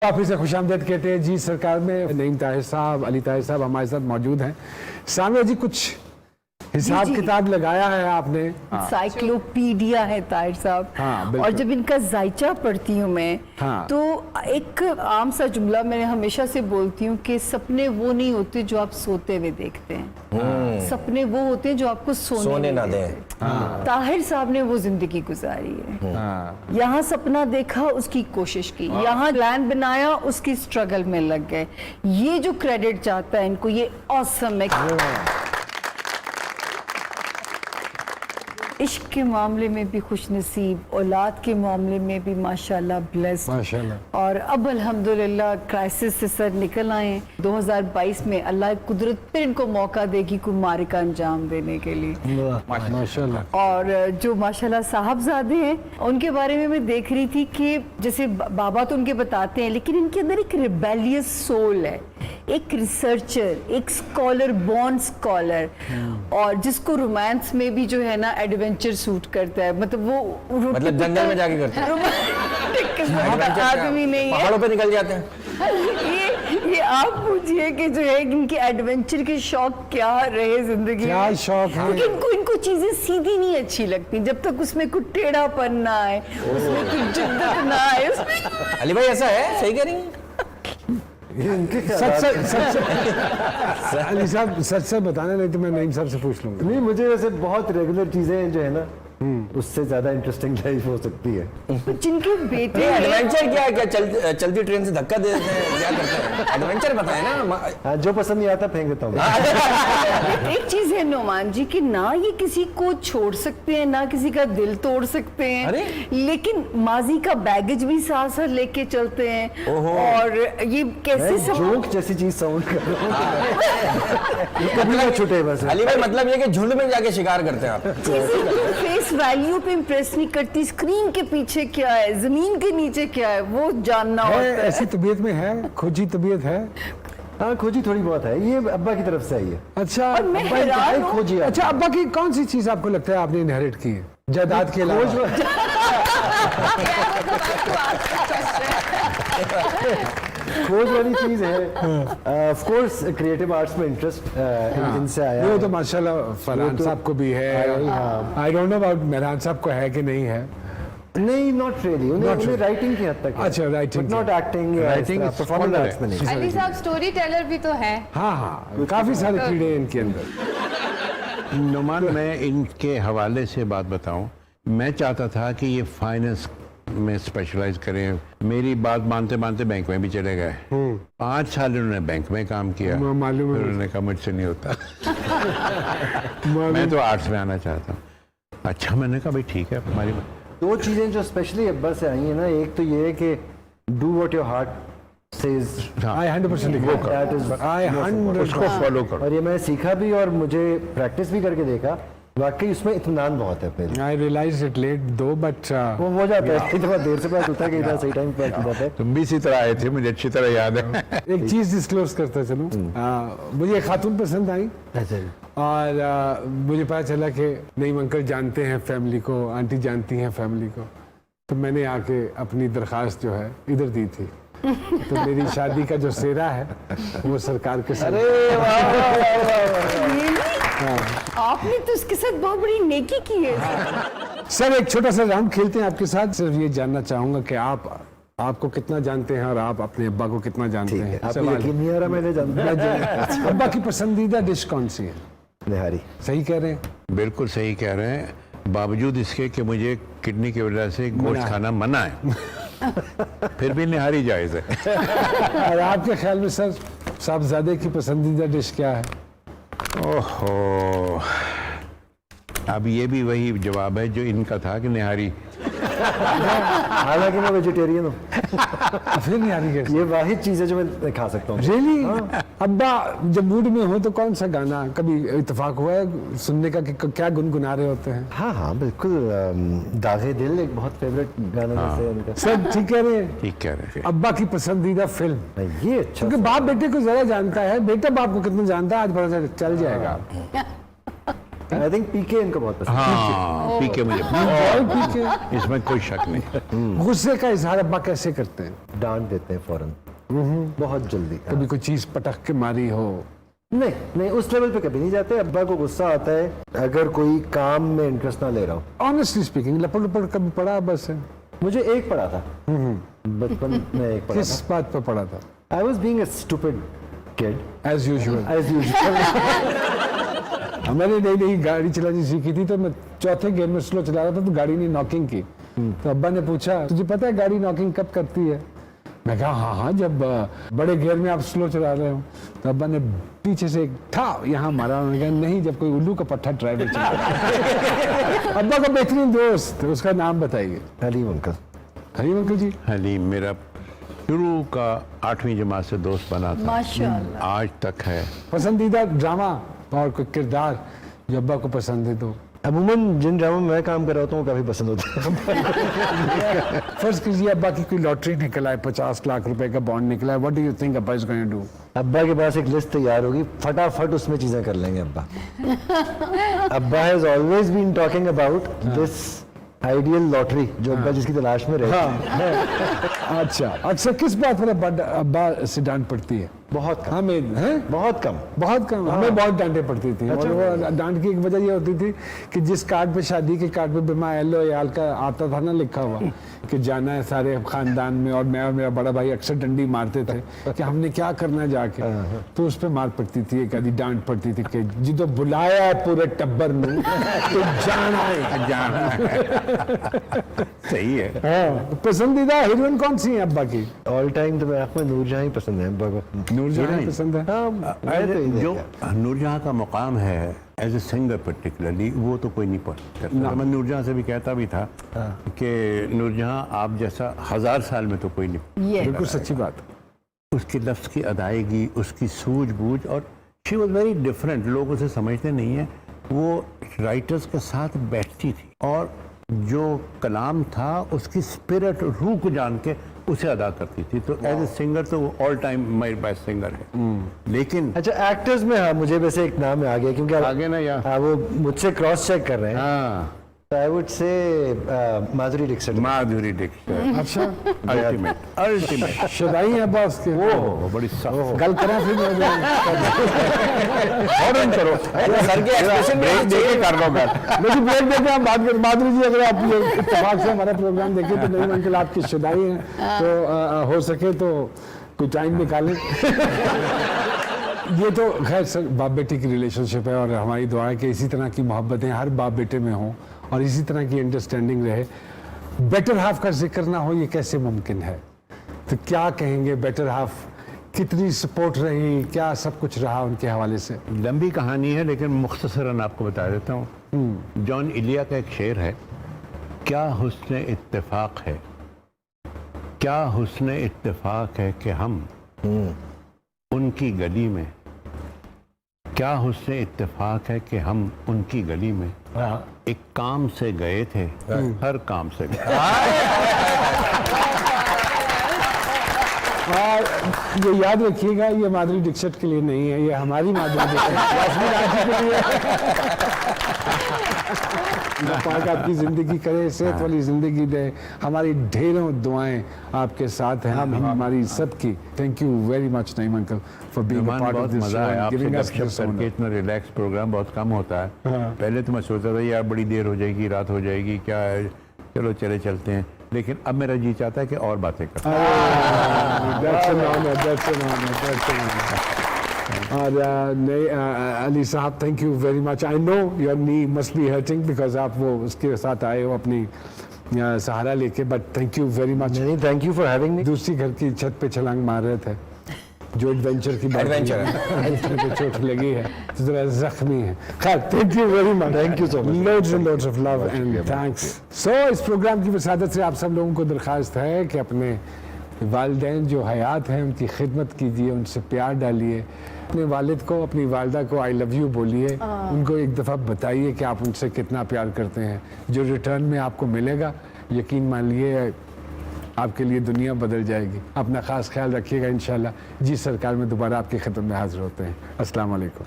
काफी से खुशामदीद कहते हैं जी सरकार में। नईम ताहिर साहब, अली ताहिर साहब हमारे साथ मौजूद हैं। सामने जी कुछ हिसाब किताब लगाया है आपने। साइक्लोपीडिया है ताहिर साहब। हाँ, और जब इनका जायचा पढ़ती हूँ मैं, हाँ। तो एक आम सा जुमला मैं हमेशा से बोलती हूँ कि सपने वो नहीं होते जो आप सोते हुए देखते हैं, सपने वो होते हैं जो आपको सोने ना दें। ताहिर साहब ने वो जिंदगी गुजारी है। यहाँ सपना देखा, उसकी कोशिश की, यहाँ प्लान बनाया, उसकी स्ट्रगल में लग गए। ये जो क्रेडिट चाहता है इनको, ये ऑसम है। इश्क के मामले में भी खुशनसीब, औलाद के मामले में भी माशाल्लाह ब्लेस्ड, माशाल्लाह। और अब अल्हम्दुलिल्लाह क्राइसिस से सर निकल आए। 2022 में अल्लाह की कुदरत फिर इनको मौका देगी कोई मारिका अंजाम देने के लिए। माशाल्लाह। और जो माशाल्लाह साहबजादे हैं, उनके बारे में मैं देख रही थी कि जैसे बाबा तो उनके बताते हैं, लेकिन इनके अंदर एक रिबेलियस सोल है, एक रिसर्चर, एक स्कॉलर, बॉर्न स्कॉलर, और जिसको रोमांस में भी जो है ना एडवेंचर सूट करता है। मतलब वो मतलब जंगल में जाके करते हैं, आदमी नहीं है, पहाड़ों पे निकल जाते हैं। ये आप पूछिए कि जो है इनके एडवेंचर के शौक क्या रहे जिंदगी में। क्या शौक है इनको चीजें सीधी नहीं अच्छी लगती जब तक उसमें कुछ टेढ़ापन ना आए, उसमें कुछ जिद्दत ना आए उसमें। अली भाई ऐसा है, सही कह रही हैं? अली साहब सच सच बताना, नहीं तो मैं नईम साहब से पूछ लूंगा। नहीं, मुझे वैसे बहुत रेगुलर चीजें जो है ना, उससे ज्यादा इंटरेस्टिंग लाइफ हो सकती है। जिनके बेटे एडवेंचर क्या है? क्या चलती ट्रेन से धक्का दे देते हैं, क्या करते हैं? एडवेंचर बताए ना। हाँ, जो पसंद नहीं आता फेंक देता हूँ। एक चीज है नोमान जी कि ना ये किसी को छोड़ सकते हैं, ना किसी का दिल तोड़ सकते हैं, लेकिन माजी का बैगेज भी साथ साथ लेके चलते हैं। और ये कैसे जोक जैसी चीज साउंड कर रहा हूँ। छुटे बस। अली भाई मतलब ये कि झुंड में जाके शिकार करते हैं आप। फेस वैल्यू पे इम्प्रेस नहीं करती, स्क्रीन के पीछे क्या है, जमीन के नीचे क्या है, वो जानना होता है। ऐसी तबीयत में है, खोजी तबीयत है। हाँ, खोजी थोड़ी बहुत है, ये अब्बा की तरफ से आई है। अच्छा, अब्बा की खोजी। अच्छा, अब्बा की कौन सी चीज आपको लगता है आपने इनहेरिट की है जायदाद के अलावा? खोज वाली चीज है। ऑफ कोर्स क्रिएटिव आर्ट्स में इंटरेस्ट इनसे आया। वो तो माशाल्लाह फरहान साहब को भी है। I don't know about Mehran साहब को है कि नहीं है। नहीं, नॉट रियली। उन्हें राइटिंग की हद तक। अच्छा, writing, not acting, performance arts में नहीं। अली साहब स्टोरी टेलर भी तो है। हाँ, काफी सारे कीड़े इनके अंदर। नुमान, मैं इनके हवाले से बात बताऊं, मैं चाहता था कि ये फाइनेंस में स्पेशलाइज करें। मेरी बात मानते मानते बैंक में भी चले गए। 5 साल उन्होंने बैंक में काम किया, मालूम है। उन्होंने कहा मुझसे नहीं होता। मैं तो आर्ट्स में आना चाहता हूँ। अच्छा, मैंने कहा भाई ठीक है, हमारी दो चीजें जो स्पेशली अब्बा से आई है ना, एक तो ये है कि do what your heart says. I 100% उसको फॉलो करो। और ये मैं सीखा भी और मुझे प्रैक्टिस भी करके देखा, वाकई उसमें इत्मीनान बहुत है। पहले I realized it late though, but वो हो जाता है, इतना देर से पता चलता कि इतना सही टाइम पे जाता है। तुम भी इसी तरह आए थे, मुझे अच्छी तरह याद है। एक चीज डिस्क्लोज करता चलूं, मुझे खातून पसंद आई और मुझे पता चला कि नईम अंकल जानते हैं फैमिली को, आंटी जानती हैं फैमिली को, तो मैंने आके अपनी दरख्वास्त जो है इधर दी थी। तो मेरी शादी का जो सेहरा है वो सरकार के साथ। आपने तो उसके साथ बहुत बड़ी नेकी की है। सर, एक छोटा सा राउंड खेलते हैं आपके साथ। सिर्फ ये जानना चाहूंगा कि आपको कितना जानते हैं और आप अपने अब्बा को कितना जानते हैं। आपको यकीन नहीं आ रहा, मैंने जानता। अब्बा की पसंदीदा डिश कौन सी है? निहारी। सही कह रहे हैं? बिल्कुल सही कह रहे हैं, बावजूद इसके कि मुझे किडनी की वजह से गोश्त खाना मना है, फिर भी निहारी जायज है। और आपके ख्याल में सर, साहबजादे की पसंदीदा डिश क्या है? ओहो, अब ये भी वही जवाब है जो इनका था कि निहारी। हालांकि मैं वेजिटेरियन हूँ। फिर नहीं आ रही कैसे? ये वाहिद चीज है जो मैं खा सकता हूँ। रियली? अब्बा जब मूड में हो तो कौन सा गाना कभी इत्तेफाक हुआ है सुनने का कि क्या गुनगुना रहे होते हैं? हाँ हाँ बिल्कुल। दागे दिल एक बहुत फेवरेट गाना है उनका। सब ठीक कह रहे हैं? ठीक कह रहे हैं। अब्बा की पसंदीदा फिल्म? ये अच्छा, क्योंकि बाप बेटे को ज्यादा जानता है, बेटा बाप को कितना जानता है आज पता चल जाएगा। आई थिंक पीके इनको बहुत पसंद हाँ पीके मुझे पीके इसमें कोई शक नहीं। गुस्से का इजहार अब्बा कैसे करते हैं? है। डांट देते हैं फौरन, बहुत जल्दी। कभी कोई चीज पटक के मारी हो? नहीं नहीं, उस लेवल पे कभी नहीं जाते। अब्बा को गुस्सा आता है अगर कोई काम में इंटरेस्ट ना ले रहा हो। ऑनेस्टली स्पीकिंग, लपड़ लपड़ कभी पड़ा बस है? मुझे एक पढ़ा था बचपन में, एक पढ़ा किस बात पर पड़ा था? था। I was being a stupid kid as usual. As usual. मैंने नई नई गाड़ी चलानी सीखी थी तो मैं चौथे गियर में स्लो चला रहा था तो गाड़ी ने नॉकिंग की। तो अब्बा ने पूछा तुझे पता है गाड़ी नॉकिंग कब करती है? मैं कहा हाँ हाँ, जब बड़े गियर में आप स्लो चला रहे हो। तो अब्बा ने पीछे से एक था यहाँ मारा। उन्होंने कहा नहीं, जब कोई उल्लू का पट्टा ड्राइवर चला। अब्बा का बेहतरीन दोस्त, उसका नाम बताइए। हलीम अंकल। हलीम अंकल जी। हलीम मेरा शुरू का 8वीं जमात से दोस्त बना था, माशाल्लाह। आज तक है। पसंदीदा ड्रामा और कोई किरदार जो अब्बा को पसंद है? तो अमूमन जिन ड्रामों में मैं काम कर रहा होता हूँ वो काफी पसंद होते हैं। फर्स्ट कीजिए अब्बा की कोई लॉटरी निकला है, 50 लाख रुपए का बॉन्ड निकला है, व्हाट डू यू थिंक अब्बा इज गोइंग टू डू? अब्बा के पास एक लिस्ट तैयार होगी, फटाफट उसमें चीजें कर लेंगे अब्बा। अब्बा has always been talking about this ideal lottery जो अब्बा जिसकी तलाश में रहे। अच्छा, अक्सर किस बात पर अब्बा से डांट पड़ती है? बहुत कम। हमें हैं? बहुत कम। बहुत कम। हमें बहुत डांटे पड़ती थी। और वो डांट की एक वजह ये होती थी कि जिस कार्ड पे, शादी के कार्ड पे बिमा एलो याल का आता था ना लिखा हुआ कि जाना है सारे खानदान में, और मैं और मेरा बड़ा भाई अक्सर डंडी मारते थे कि हमने क्या करना है जाके। तो उस पर मार पड़ती थी, एक आधी डांट पड़ती थी कि जिदो बुलाया है पूरे टब्बर में तो जाना है। सही है। हाँ, पसंदीदा हीरोइन कौन सी है अब्बा की? ऑल टाइम तो मैं आपको नूरजहां ही पसंद है अब्बा को। नूरजहां पसंद है? जो नूरजहां का मुकाम है एज ए सिंगर पर्टिकुलरली, वो तो कोई नहीं पढ़ सकता। मैं नूरजहां से भी कहता भी था कि नूरजहां आप जैसा 1000 साल में तो कोई नहीं। ये बिल्कुल सच्ची बात। उसकी लफ्ज़ की अदायगी, उसकी सूझबूझ, और शी वॉज वेरी डिफरेंट। लोग उसे समझते नहीं है। वो राइटर्स के साथ बैठती थी और जो कलाम था उसकी स्पिरिट, रूह को जान के उसे अदा करती थी। तो एज ए सिंगर तो वो all time my best singer है। लेकिन अच्छा, एक्टर्स में हाँ मुझे वैसे एक नाम आ गया क्योंकि आगे ना यार, हाँ वो मुझसे क्रॉस चेक कर रहे हैं। हाँ I would say Madhuri Dixit. Madhuri Dixit. अच्छा, अल्टीमेट शदाई है अब्बा उसके। वो बड़ी सख्त। गल करा फिर फौरन करो, सर के एक्सप्रेशन में देखे कर लो कर। लेकिन ब्रेक देके हम बात करें। माधुरी जी, अगर आप ये इत्तेफाक से हमारा प्रोग्राम देखें तो नहीं अंकल आपकी शदाई हैं, तो हो सके तो कुछ टाइम निकालें। ये तो खैर सर बाप बेटी की रिलेशनशिप है और हमारी दुआ है कि इसी तरह की मोहब्बतें हर बाप बेटे में हों और इसी तरह की अंडरस्टैंडिंग रहे। बेटर हाफ का जिक्र ना हो ये कैसे मुमकिन है? तो क्या कहेंगे, बेटर हाफ कितनी सपोर्ट रही, क्या सब कुछ रहा उनके हवाले से? लंबी कहानी है लेकिन मुख्तसरन आपको बता देता हूँ। जॉन इलिया का एक शेर है, क्या हुस्न इत्तेफाक है, क्या हुस्न इत्तेफाक है कि हम उनकी गली में, क्या हुस्न इत्तेफाक है कि हम उनकी गली में एक काम से गए थे, हर काम से गए। और ये याद रखिएगा, ये माधुरी दीक्षित के लिए नहीं है, ये हमारी माधुरी दीक्षित के लिए। पाक आपकी जिंदगी करे, सेहत वाली जिंदगी दे। हमारी ढेरों दुआएं आपके साथ हैं, हमारी सबकी। Thank you very much Naeem uncle for being a part of this show and giving us this honour. इतना रिलैक्स प्रोग्राम बहुत कम होता है। पहले तो मैं सोचता था यार बड़ी देर हो जाएगी, रात हो जाएगी, क्या है, चलो चले चलते हैं। लेकिन अब मेरा जी चाहता है कि और बातें करें। और अली साहब, thank you very much. I know your knee must be hurting because आप वो उसके साथ आए हो अपनी सहारा लेके, but thank you very much. नहीं, thank you for having me. दूसरी घर की छत पे छलांग मार रहे थे, जो एडवेंचर की बात है, चोट लगी है तो जरा जख्मी है। खैर, thank you very much. Thank you so much. Loads and loads of love and thanks. So इस प्रोग्राम की वसादत से आप सब लोगों को दरख्वास्त है कि अपने वालिदैन जो हयात हैं उनकी खिदमत कीजिए, उनसे प्यार डालिए। अपने वालिद को, अपनी वालदा को आई लव यू बोलिए, उनको एक दफ़ा बताइए कि आप उनसे कितना प्यार करते हैं। जो रिटर्न में आपको मिलेगा, यकीन मानिए आपके लिए दुनिया बदल जाएगी। अपना ख़ास ख्याल रखिएगा। इंशाल्लाह जी सरकार में दोबारा आपकी खिदमत में हाजिर होते हैं। अस्सलाम वालेकुम।